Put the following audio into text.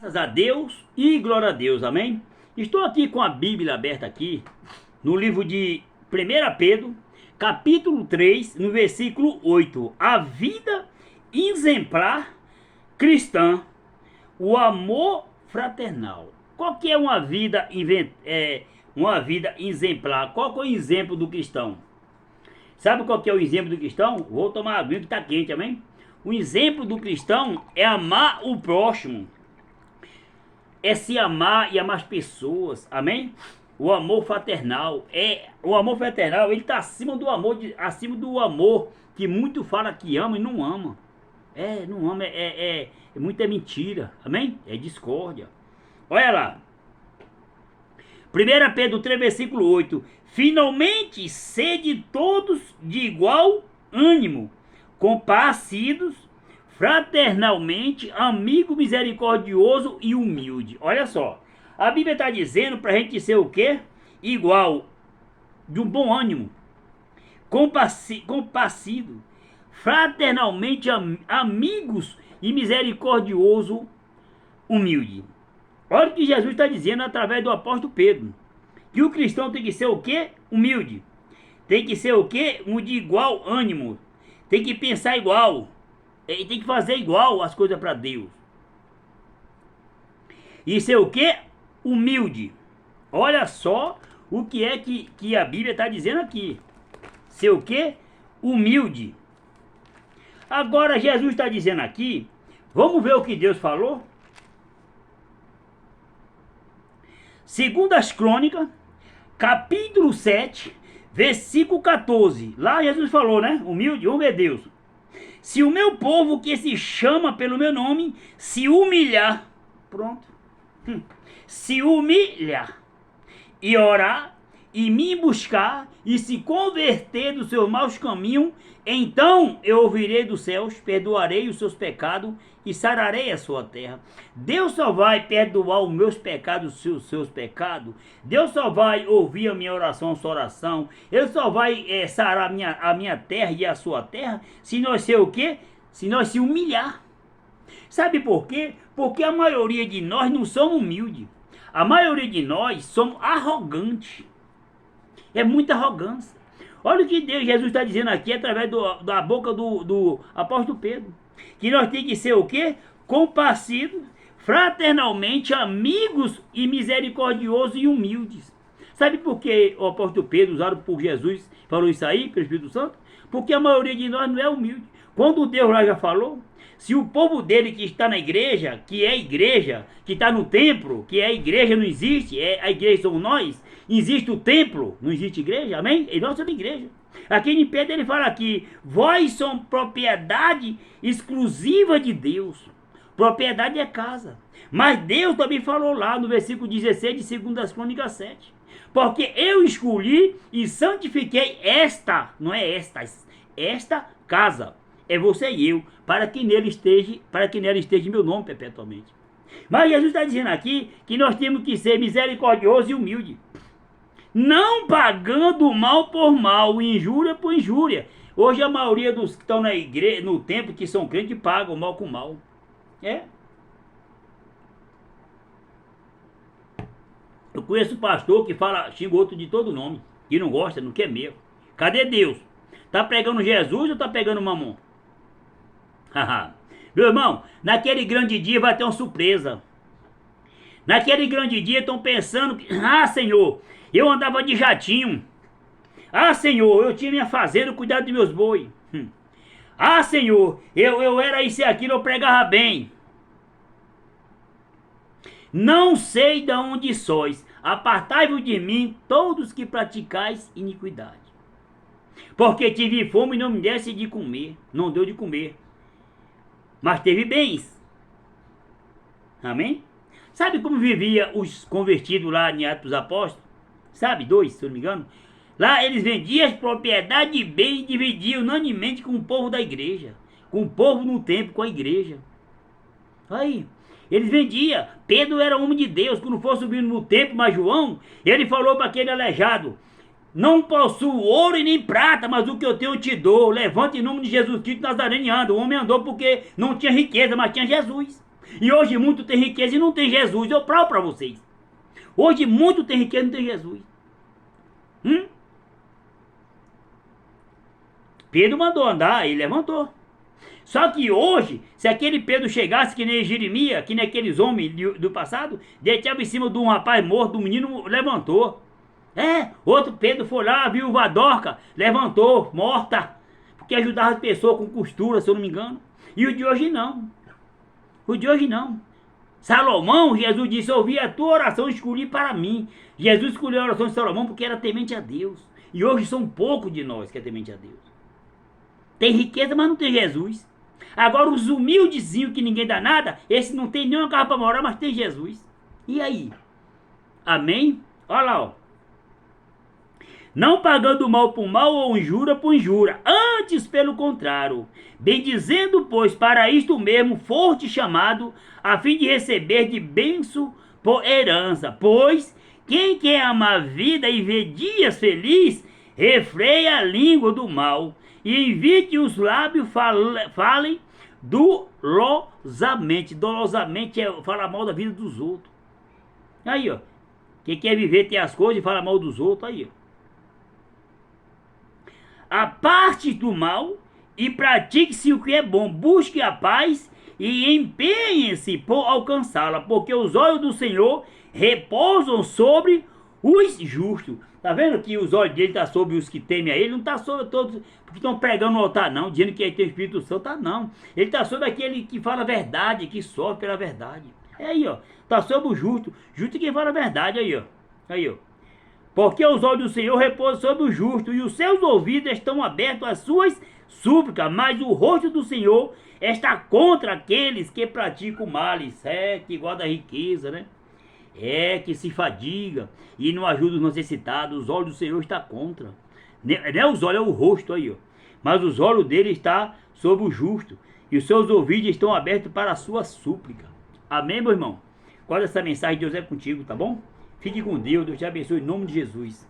Graças a Deus e glória a Deus, amém? Estou aqui com a Bíblia aberta aqui, no livro de 1 Pedro, capítulo 3, no versículo 8. A vida exemplar cristã, o amor fraternal. Qual que é uma vida exemplar? Qual que é o exemplo do cristão? Sabe qual que é o exemplo do cristão? Vou tomar aguinha que está quente, amém? O exemplo do cristão é amar o próximo, é se amar e amar as pessoas, amém? O amor fraternal, ele está acima do amor, acima do amor que muito fala que ama e não ama. Não ama, muita mentira, amém? É discórdia. Olha lá, 1 Pedro 3, versículo 8. Finalmente, sede todos de igual ânimo, compassídos, fraternalmente, amigo misericordioso e humilde. Olha só, a Bíblia está dizendo para a gente ser o quê? Igual, de um bom ânimo, compassido, fraternalmente amigos e misericordioso, humilde. Olha o que Jesus está dizendo através do apóstolo Pedro. Que o cristão tem que ser o quê? Humilde. Tem que ser o quê? Um de igual ânimo. Tem que pensar igual. E tem que fazer igual as coisas para Deus. E ser o quê? Humilde. Olha só o que é que a Bíblia está dizendo aqui. Ser o quê? Humilde. Agora Jesus está dizendo aqui, vamos ver o que Deus falou? Segundo as Crônicas, capítulo 7, versículo 14. Lá Jesus falou, né? Humilde, vamos ver Deus. Se o meu povo que se chama pelo meu nome se humilhar, pronto. Se humilhar e orar e me buscar e se converter dos seus maus caminhos, então eu ouvirei dos céus, perdoarei os seus pecados e sararei a sua terra. Deus só vai perdoar os meus pecados, os seus pecados. Deus só vai ouvir a minha oração, a sua oração. Ele só vai sarar a minha terra e a sua terra se nós ser o quê? Se nós se humilhar. Sabe por quê? Porque a maioria de nós não somos humildes. A maioria de nós somos arrogantes. É muita arrogância. Olha o que Jesus está dizendo aqui através da boca do apóstolo Pedro. Que nós temos que ser o quê? Compassivos, fraternalmente, amigos e misericordiosos e humildes. Sabe por que o apóstolo Pedro, usado por Jesus, falou isso aí, pelo Espírito Santo? Porque a maioria de nós não é humilde. Quando Deus lá já falou, se o povo dele que está na igreja, que é igreja, que está no templo, que é a igreja não existe, a igreja somos nós, existe o templo, não existe igreja, amém? E nós somos igreja. Aqui em Pedro ele fala aqui, vós são propriedade exclusiva de Deus. Propriedade é casa. Mas Deus também falou lá no versículo 16 de 2 Crônicas 7. Porque eu escolhi e santifiquei esta, não é esta casa. É você e eu, para que nela esteja meu nome perpetuamente. Mas Jesus está dizendo aqui que nós temos que ser misericordiosos e humildes. Não pagando mal por mal, injúria por injúria. Hoje a maioria dos que estão na igreja, no templo, que são crentes, pagam mal com mal. Eu conheço um pastor que xinga outro de todo nome, que não gosta, não quer mesmo. Cadê Deus? Tá pregando Jesus ou tá pegando mamão? Meu irmão, naquele grande dia vai ter uma surpresa. Naquele grande dia estão pensando que, Senhor, eu andava de jatinho. Senhor, eu tinha minha fazenda, cuidado dos meus boi. Senhor, eu era isso e aquilo, eu pregava bem. Não sei de onde sois, apartai-vos de mim, todos que praticais iniquidade. Porque tive fome e não me desse de comer, não deu de comer. Mas teve bens. Amém? Sabe como vivia os convertidos lá em Atos dos Apóstolos? Sabe, 2, se eu não me engano. Lá eles vendiam as propriedades de bens e dividiam unanimemente com o povo da igreja. Com o povo no templo, com a igreja. Aí, eles vendiam. Pedro era homem de Deus. Quando for subindo no templo, mas João, ele falou para aquele aleijado, não possuo ouro e nem prata, mas o que eu tenho eu te dou. Levante em nome de Jesus Cristo Nazareno e anda. O homem andou porque não tinha riqueza, mas tinha Jesus. E hoje muito tem riqueza e não tem Jesus. Eu provo para vocês. Hoje muito tem riqueza e não tem Jesus. Pedro mandou andar, ele levantou. Só que hoje, se aquele Pedro chegasse que nem Jeremias, que nem aqueles homens do passado, deitava em cima de um rapaz morto, um menino levantou. Outro Pedro foi lá, viu a Dorca, levantou, morta, porque ajudava as pessoas com costura, se eu não me engano. E o de hoje não. O de hoje não. Salomão, Jesus disse, ouvi a tua oração e escolhi para mim. Jesus escolheu a oração de Salomão porque era temente a Deus. E hoje são poucos de nós que é temente a Deus. Tem riqueza, mas não tem Jesus. Agora os humildezinhos que ninguém dá nada, esse não tem nenhuma casa para morar, mas tem Jesus. E aí? Amém? Olha lá, ó. Não pagando mal por mal ou injúria por injúria, antes pelo contrário, bendizendo, pois para isto mesmo foste chamado, a fim de receber de bênção por herança. Pois quem quer amar a vida e ver dias felizes, refreia a língua do mal, e evite os lábios falem dolosamente. Dolosamente é falar mal da vida dos outros. Aí, ó. Quem quer viver tem as coisas e fala mal dos outros, aí, ó. Aparte do mal e pratique-se o que é bom. Busque a paz e empenhe-se por alcançá-la, porque os olhos do Senhor repousam sobre os justos. Tá vendo que os olhos dele estão sobre os que temem a ele? Não está sobre todos porque estão pregando no altar, não, dizendo que ele tem o Espírito Santo, tá não. Ele está sobre aquele que fala a verdade, que sofre pela verdade. É aí, ó. Está sobre o justo. Justo é quem fala a verdade, aí, ó. Aí, ó. Porque os olhos do Senhor repousam sobre o justo, e os seus ouvidos estão abertos às suas súplicas, mas o rosto do Senhor está contra aqueles que praticam males. Que guarda a riqueza, né? Que se fadiga e não ajuda os necessitados. Os olhos do Senhor estão contra. Não é os olhos, é o rosto aí, ó. Mas os olhos dele estão sobre o justo, e os seus ouvidos estão abertos para a sua súplica. Amém, meu irmão? Guarda essa mensagem, Deus é contigo, tá bom? Fique com Deus, Deus te abençoe em nome de Jesus.